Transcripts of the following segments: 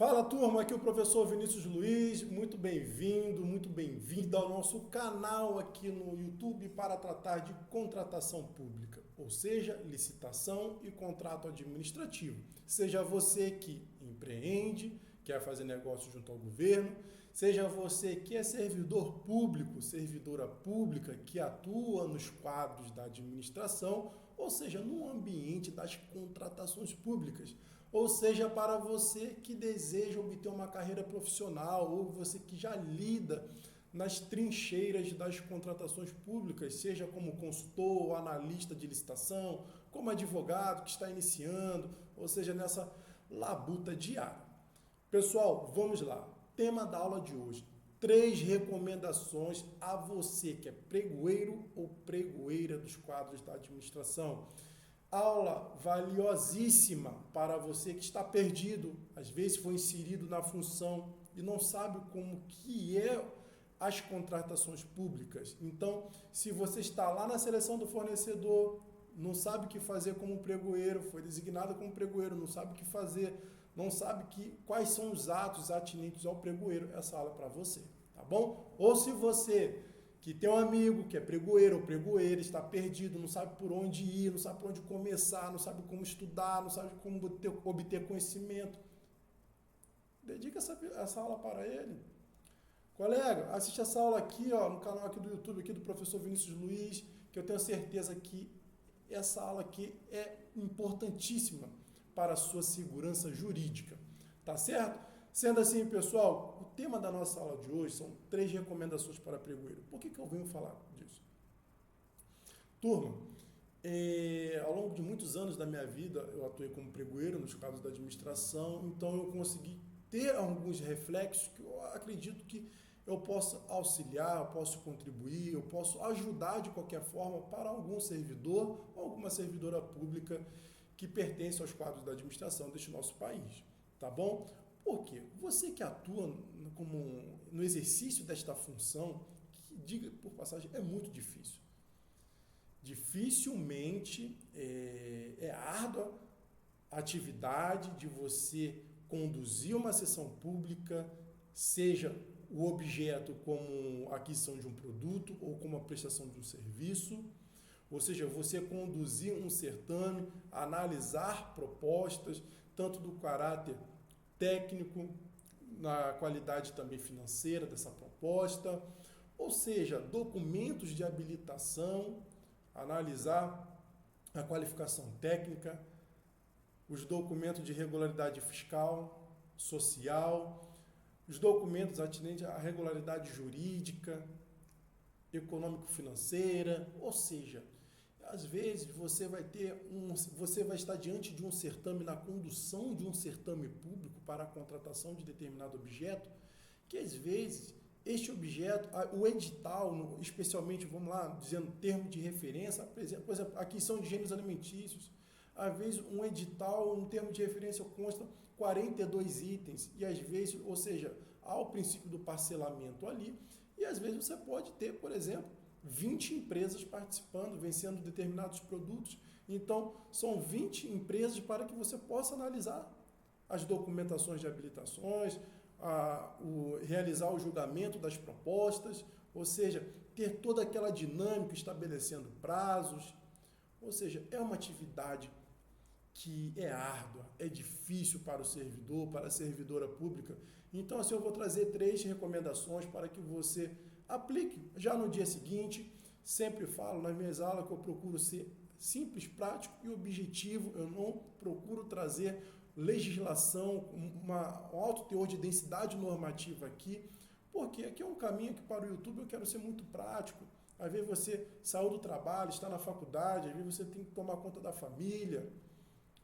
Fala turma, aqui é o professor Vinícius Luiz, muito bem-vindo ao nosso canal aqui no YouTube para tratar de contratação pública, ou seja, licitação e contrato administrativo. Seja você que empreende, quer fazer negócio junto ao governo, seja você que é servidor público, servidora pública que atua nos quadros da administração, ou seja, no ambiente das contratações públicas. Ou seja, para você que deseja obter uma carreira profissional ou você que já lida nas trincheiras das contratações públicas, seja como consultor ou analista de licitação, como advogado que está iniciando, ou seja, nessa labuta diária. Pessoal, vamos lá. Tema da aula de hoje. 3 recomendações a você que é pregoeiro ou pregoeira dos quadros da administração. Aula valiosíssima para você que está perdido, às vezes foi inserido na função e não sabe como que é as contratações públicas. Então, se você está lá na seleção do fornecedor, não sabe o que fazer como pregoeiro, foi designado como pregoeiro, não sabe o que fazer, não sabe quais são os atos atinentes ao pregoeiro, essa aula é para você, tá bom? Ou se você que tem um amigo que é pregoeiro ou pregoeira, está perdido, não sabe por onde ir, não sabe por onde começar, não sabe como estudar, não sabe como obter conhecimento. Dedica essa aula para ele. Colega, assiste essa aula aqui, ó, no canal aqui do YouTube, aqui do professor Vinícius Luiz, que eu tenho certeza que essa aula aqui é importantíssima para a sua segurança jurídica. Tá certo? Sendo assim, pessoal, o tema da nossa aula de hoje são 3 recomendações para pregoeiro. Por que eu venho falar disso? Turma, ao longo de muitos anos da minha vida, eu atuei como pregoeiro nos casos da administração, então eu consegui ter alguns reflexos que eu acredito que eu posso auxiliar, eu posso contribuir, eu posso ajudar de qualquer forma para algum servidor ou alguma servidora pública que pertence aos quadros da administração deste nosso país, tá bom? Por quê? Você que atua no exercício desta função, que, diga por passagem, é muito difícil. Dificilmente é árdua a atividade de você conduzir uma sessão pública, seja o objeto como a aquisição de um produto ou como a prestação de um serviço, ou seja, você conduzir um certame, analisar propostas, tanto do caráter técnico, na qualidade também financeira dessa proposta, ou seja, documentos de habilitação, analisar a qualificação técnica, os documentos de regularidade fiscal, social, os documentos atinentes à regularidade jurídica, econômico-financeira, ou seja, às vezes você vai estar diante de um certame, na condução de um certame público para a contratação de determinado objeto, que às vezes este objeto, o edital, especialmente, vamos lá, dizendo termo de referência, por exemplo, aquisição de gêneros alimentícios, às vezes um edital, um termo de referência consta 42 itens, e às vezes, ou seja, há o princípio do parcelamento ali, e às vezes você pode ter, por exemplo, 20 empresas participando, vencendo determinados produtos. Então, são 20 empresas para que você possa analisar as documentações de habilitações, realizar o julgamento das propostas, ou seja, ter toda aquela dinâmica estabelecendo prazos. Ou seja, é uma atividade que é árdua, é difícil para o servidor, para a servidora pública. Então, assim, eu vou trazer 3 recomendações para que você aplique já no dia seguinte. Sempre falo nas minhas aulas que eu procuro ser simples, prático e objetivo. Eu não procuro trazer legislação, um alto teor de densidade normativa aqui, porque aqui é um caminho que para o YouTube eu quero ser muito prático. Às vezes você saiu do trabalho, está na faculdade, às vezes você tem que tomar conta da família,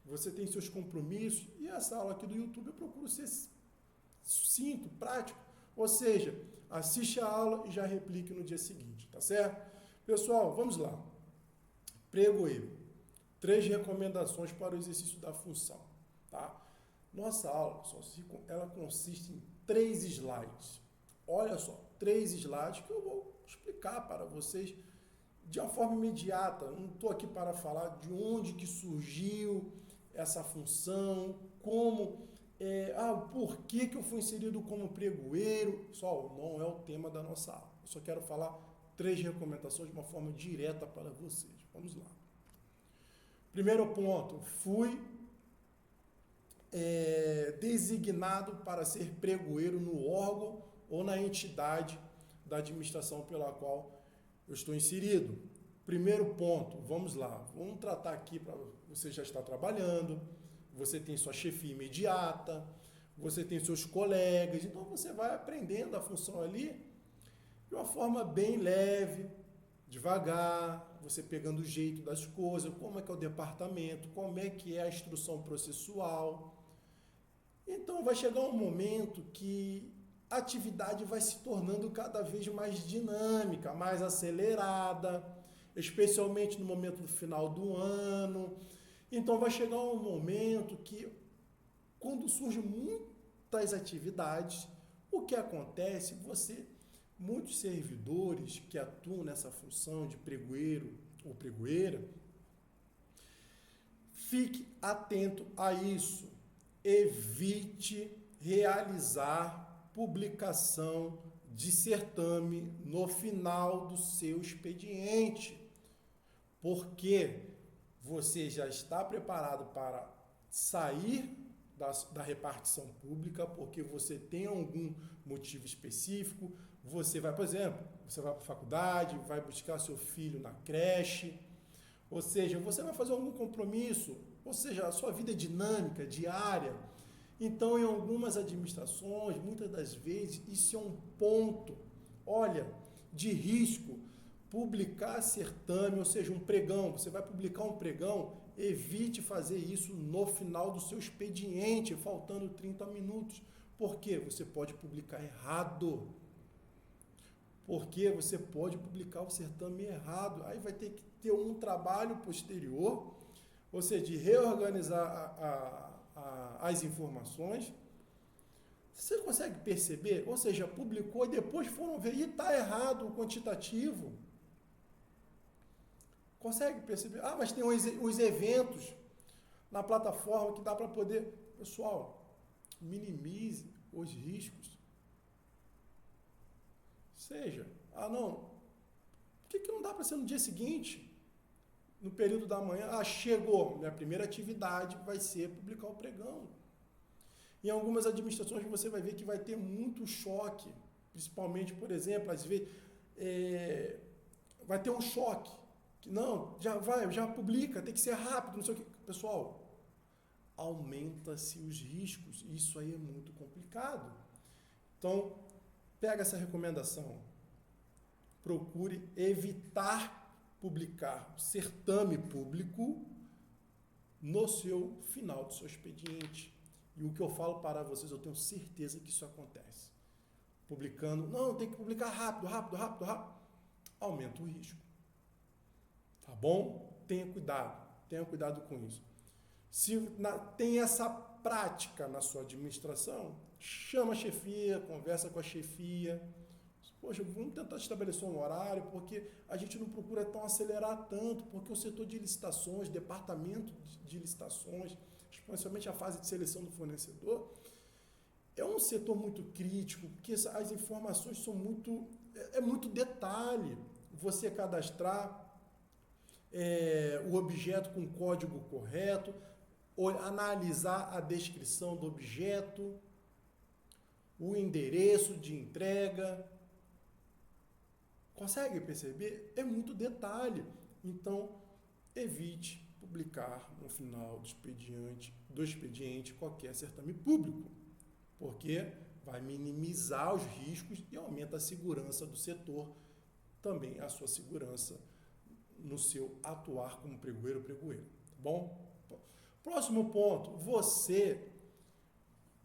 você tem seus compromissos, e essa aula aqui do YouTube eu procuro ser sucinto, prático, ou seja, assiste a aula e já replique no dia seguinte, tá certo? Pessoal, vamos lá. Pregoeiro. 3 recomendações para o exercício da função, tá? Nossa aula, pessoal, ela consiste em 3 slides. Olha só, 3 slides que eu vou explicar para vocês de uma forma imediata. Não estou aqui para falar de onde que surgiu essa função, como Por que eu fui inserido como pregoeiro? Pessoal, não é o tema da nossa aula. Eu só quero falar 3 recomendações de uma forma direta para vocês. Vamos lá. Primeiro ponto, fui designado para ser pregoeiro no órgão ou na entidade da administração pela qual eu estou inserido. Primeiro ponto, vamos lá. Vamos tratar aqui para você já está trabalhando, você tem sua chefia imediata, você tem seus colegas, então você vai aprendendo a função ali de uma forma bem leve, devagar, você pegando o jeito das coisas, como é que é o departamento, como é que é a instrução processual. Então vai chegar um momento que a atividade vai se tornando cada vez mais dinâmica, mais acelerada, especialmente no momento do final do ano. Então vai chegar um momento que, quando surgem muitas atividades, o que acontece? Muitos servidores que atuam nessa função de pregoeiro ou pregoeira, fique atento a isso. Evite realizar publicação de certame no final do seu expediente, porque você já está preparado para sair da repartição pública, porque você tem algum motivo específico, você vai, por exemplo, você vai para a faculdade, vai buscar seu filho na creche, ou seja, você vai fazer algum compromisso, ou seja, a sua vida é dinâmica, diária. Então, em algumas administrações, muitas das vezes, isso é um ponto, de risco. Publicar certame, ou seja, um pregão, você vai publicar um pregão, evite fazer isso no final do seu expediente, faltando 30 minutos. Por quê? Você pode publicar errado. Porque você pode publicar o certame errado. Aí vai ter que ter um trabalho posterior, ou seja, de reorganizar as informações. Você consegue perceber? Ou seja, publicou e depois foram ver, e está errado o quantitativo. Consegue perceber? Mas tem os eventos na plataforma que dá para poder... Pessoal, minimize os riscos. Seja, por que não dá para ser no dia seguinte? No período da manhã, chegou, minha primeira atividade vai ser publicar o pregão. Em algumas administrações você vai ver que vai ter muito choque, principalmente, por exemplo, às vezes vai ter um choque, que já publica, tem que ser rápido, não sei o que. Pessoal, aumenta-se os riscos, isso aí é muito complicado. Então, pega essa recomendação, procure evitar publicar o certame público no final do seu expediente. E o que eu falo para vocês, eu tenho certeza que isso acontece. Publicando, tem que publicar rápido, aumenta o risco. Tá bom? Tenha cuidado com isso. Se tem essa prática na sua administração, chama a chefia, conversa com a chefia. Poxa, vamos tentar estabelecer um horário, porque a gente não procura acelerar tanto, porque o setor de licitações, departamento de licitações, especialmente a fase de seleção do fornecedor, é um setor muito crítico, porque as informações são muito detalhe. Você cadastrar o objeto com o código correto, ou analisar a descrição do objeto, o endereço de entrega. Consegue perceber? É muito detalhe. Então, evite publicar no final do expediente qualquer certame público, porque vai minimizar os riscos e aumenta a segurança do setor, também a sua segurança no seu atuar como pregoeiro ou pregoeira. Tá bom? Próximo ponto, você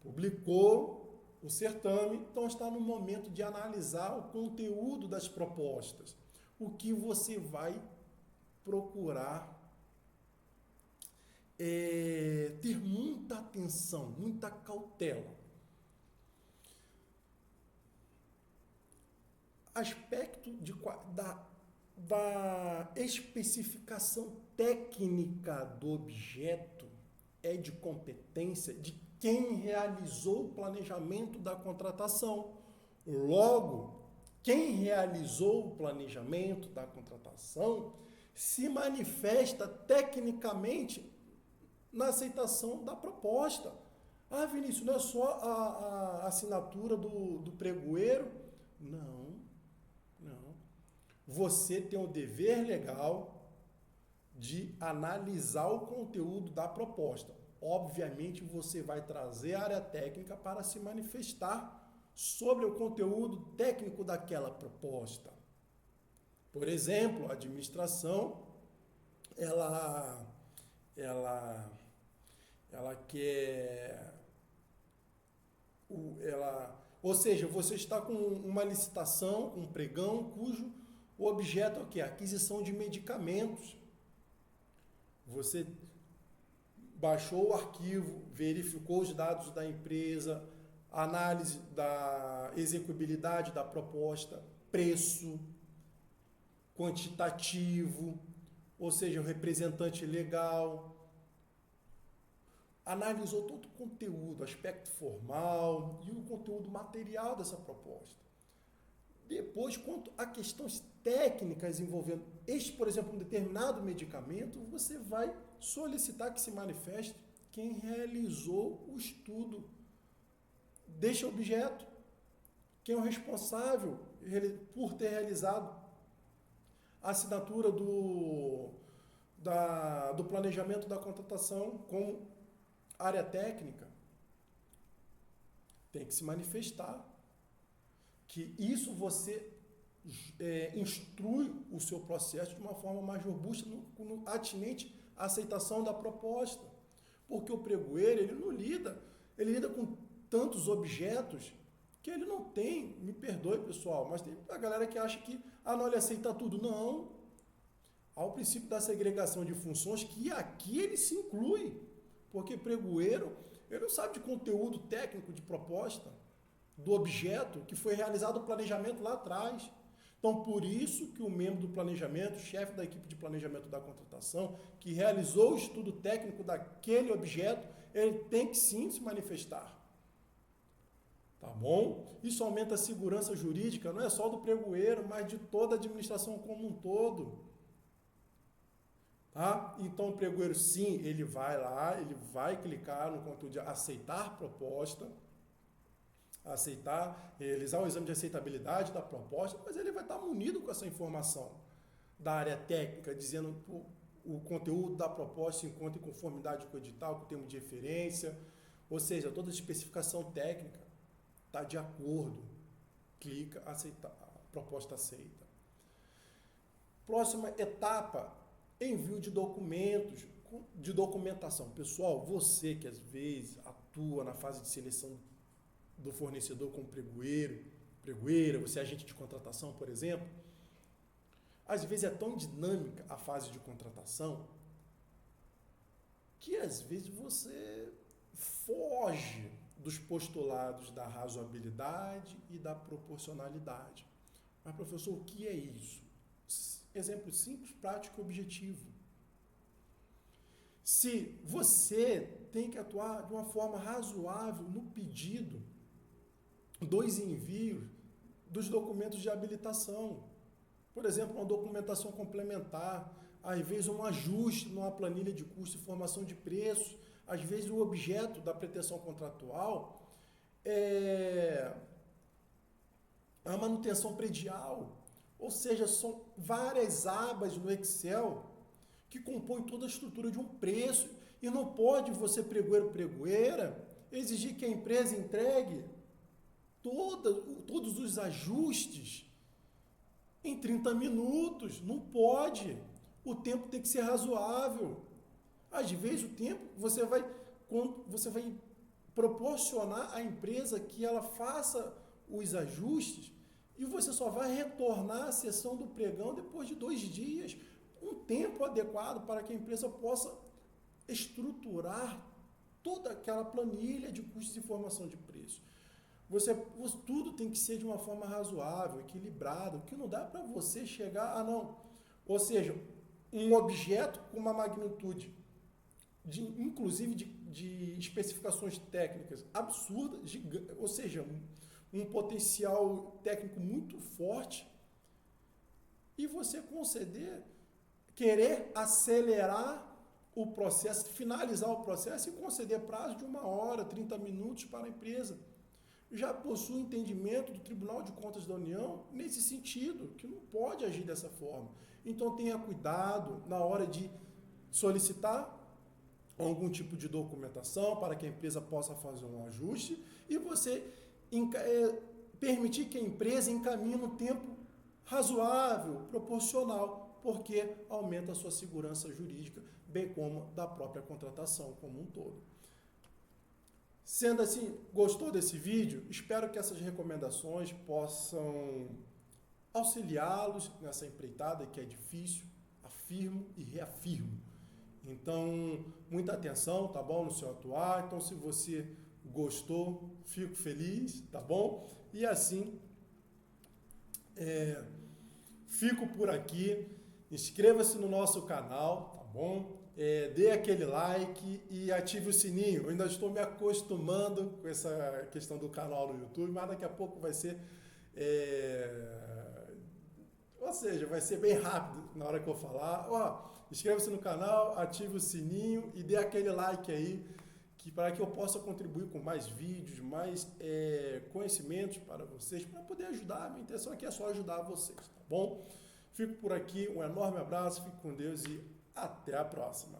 publicou o certame, então está no momento de analisar o conteúdo das propostas. O que você vai procurar ter muita atenção, muita cautela. Aspecto da especificação técnica do objeto é de competência de quem realizou o planejamento da contratação. Logo, quem realizou o planejamento da contratação se manifesta tecnicamente na aceitação da proposta. Ah, Vinícius, não é só a assinatura do pregoeiro? Não. Você tem o dever legal de analisar o conteúdo da proposta. Obviamente, você vai trazer a área técnica para se manifestar sobre o conteúdo técnico daquela proposta. Por exemplo, a administração, ela quer... ou seja, você está com uma licitação, um pregão, cujo objeto é o quê? Aquisição de medicamentos. Você baixou o arquivo, verificou os dados da empresa, análise da execuibilidade da proposta, preço, quantitativo, ou seja, o representante legal, analisou todo o conteúdo, aspecto formal e o conteúdo material dessa proposta. Depois, quanto a questões técnicas envolvendo por exemplo, um determinado medicamento, você vai solicitar que se manifeste quem realizou o estudo deste objeto, quem é o responsável por ter realizado a assinatura do planejamento da contratação com área técnica. Tem que se manifestar que isso você instrui o seu processo de uma forma mais robusta, atinente à aceitação da proposta. Porque o pregoeiro, ele lida com tantos objetos que ele não tem, me perdoe pessoal, mas tem a galera que acha que, não, ele aceita tudo. Não. Há o princípio da segregação de funções, que aqui ele se inclui, porque pregoeiro, ele não sabe de conteúdo técnico de proposta, do objeto que foi realizado o planejamento lá atrás. Então, por isso que o membro do planejamento, chefe da equipe de planejamento da contratação, que realizou o estudo técnico daquele objeto, ele tem que sim se manifestar. Tá bom? Isso aumenta a segurança jurídica, não é só do pregoeiro, mas de toda a administração como um todo. Tá? Então, o pregoeiro, sim, ele vai lá, ele vai clicar no conteúdo de aceitar proposta, realizar o exame de aceitabilidade da proposta, mas ele vai estar munido com essa informação da área técnica, dizendo o conteúdo da proposta se encontra em conformidade com o edital, com o termo de referência, ou seja, toda a especificação técnica está de acordo. Clica, aceitar, a proposta aceita. Próxima etapa, envio de documentos, de documentação. Pessoal, você que às vezes atua na fase de seleção do fornecedor como pregoeira, você é agente de contratação, por exemplo, às vezes é tão dinâmica a fase de contratação que às vezes você foge dos postulados da razoabilidade e da proporcionalidade. Mas, professor, o que é isso? Exemplo simples, prático e objetivo. Se você tem que atuar de uma forma razoável no pedido dos envios dos documentos de habilitação. Por exemplo, uma documentação complementar, às vezes um ajuste numa planilha de custo e formação de preços, às vezes o objeto da pretensão contratual é a manutenção predial, ou seja, são várias abas no Excel que compõem toda a estrutura de um preço e não pode você, pregoeira, exigir que a empresa entregue todos os ajustes em 30 minutos. Não pode. O tempo tem que ser razoável. Às vezes o tempo você vai proporcionar à empresa que ela faça os ajustes e você só vai retornar à sessão do pregão depois de 2 dias. Um tempo adequado para que a empresa possa estruturar toda aquela planilha de custos e formação de preço. Tudo tem que ser de uma forma razoável, equilibrada, o que não dá para você chegar não. Ou seja, um objeto com uma magnitude, inclusive de de especificações técnicas absurdas, ou seja, um potencial técnico muito forte, e você querer acelerar o processo, finalizar o processo e conceder prazo de 1 hora, 30 minutos para a empresa. Já possui entendimento do Tribunal de Contas da União nesse sentido, que não pode agir dessa forma. Então tenha cuidado na hora de solicitar algum tipo de documentação para que a empresa possa fazer um ajuste e você permitir que a empresa encaminhe no tempo razoável, proporcional, porque aumenta a sua segurança jurídica, bem como da própria contratação como um todo. Sendo assim, gostou desse vídeo? Espero que essas recomendações possam auxiliá-los nessa empreitada que é difícil, afirmo e reafirmo. Então, muita atenção, tá bom, no seu atuar. Então, se você gostou, fico feliz, tá bom? E assim, fico por aqui. Inscreva-se no nosso canal, tá bom? Dê aquele like e ative o sininho. Eu ainda estou me acostumando com essa questão do canal no YouTube, mas daqui a pouco vai ser... Ou seja, vai ser bem rápido na hora que eu falar. Inscreva-se no canal, ative o sininho e dê aquele like aí, para que eu possa contribuir com mais vídeos, mais conhecimentos para vocês, para poder ajudar. A minha intenção aqui é só ajudar vocês, tá bom? Fico por aqui, um enorme abraço, fique com Deus e até a próxima.